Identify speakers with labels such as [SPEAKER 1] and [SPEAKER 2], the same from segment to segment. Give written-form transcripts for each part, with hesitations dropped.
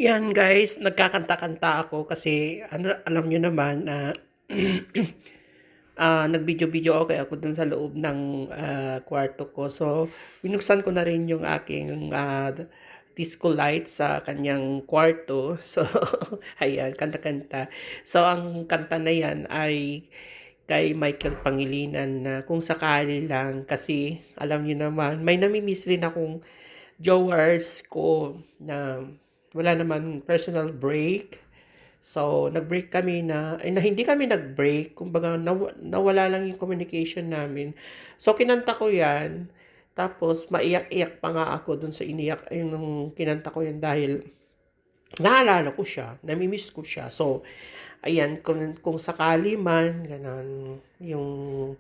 [SPEAKER 1] Yan guys, nagkakanta-kanta ako kasi ano, alam niyo naman na nag-video-video ako dun sa loob ng kwarto ko. So, binuksan ko na rin yung aking disco light sa kanyang kwarto. So, ayan, kanta-kanta. So, ang kanta na yan ay kay Michael Pangilinan na kung sakali lang kasi alam niyo naman, may nami-miss rin akong jowers ko na wala naman personal break. So, nag-break kami na hindi kami nag-break, kumbaga nawala lang yung communication namin. So, kinanta ko yan, tapos maiyak-iyak pa nga ako dun sa iniyak, yung kinanta ko yan dahil naalala ko siya, namimiss ko siya. So, ayan, kung sakali man, ganun, yung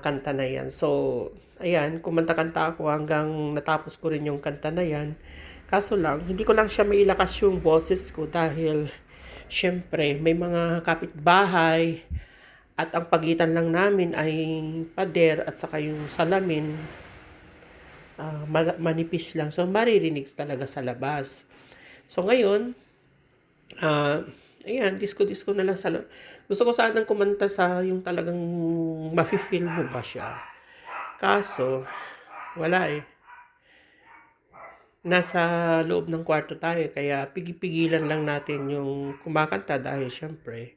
[SPEAKER 1] kanta na yan. So, ayan, kumanta-kanta ako hanggang natapos ko rin yung kanta na yan. Kaso lang, hindi ko lang siya mailakas yung boses ko dahil syempre may mga kapitbahay at ang pagitan lang namin ay pader at saka yung salamin manipis lang. So, maririnig talaga sa labas. So, ngayon, ah ayan, disco-disco na lang sa gusto ko sanang kumanta sa yung talagang mafe-feel mo ba siya. Kaso, wala eh. Nasa loob ng kwarto tayo kaya pigilan lang natin yung kumakanta dahil syempre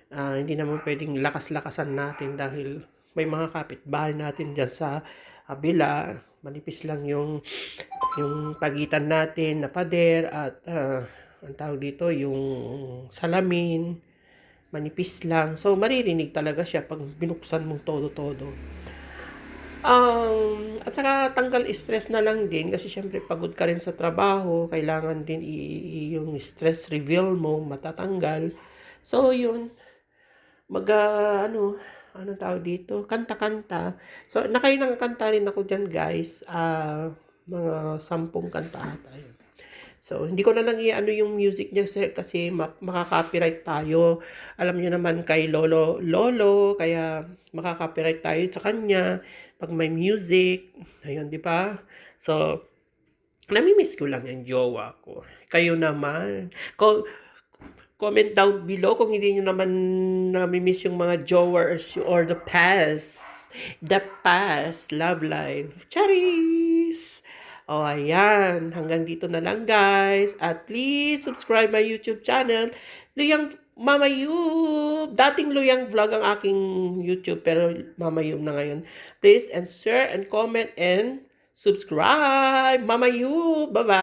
[SPEAKER 1] hindi naman pwedeng lakas-lakasan natin dahil may mga kapitbahay natin dyan sa kabila. Manipis lang yung pagitan natin na pader at ang tawag dito yung salamin manipis lang. So, maririnig talaga siya pag binuksan mong todo-todo. At saka tanggal stress na lang din kasi syempre pagod ka rin sa trabaho, kailangan din yung stress reveal mo matatanggal. So, yun, ano tawag dito, kanta-kanta. So, nakakanta rin ako dyan guys, mga 10 kanta ata yun. So, hindi ko na lang i-ano yung music niya kasi makaka-copyright tayo. Alam niyo naman kay Lolo, kaya makaka-copyright tayo sa kanya pag may music. Ayun, di ba? So, namimiss ko lang yung jowa ko. Kayo naman. Comment down below kung hindi nyo naman namimiss yung mga jowers or the past. The past love life. Charis! O, ayan. Hanggang dito na lang, guys. At please, subscribe my YouTube channel. Luyang Mama Yub. Dating Luyang Vlog ang aking YouTube, pero Mama Yub na ngayon. Please, and share, and comment, and subscribe. Mama Yub. Bye-bye.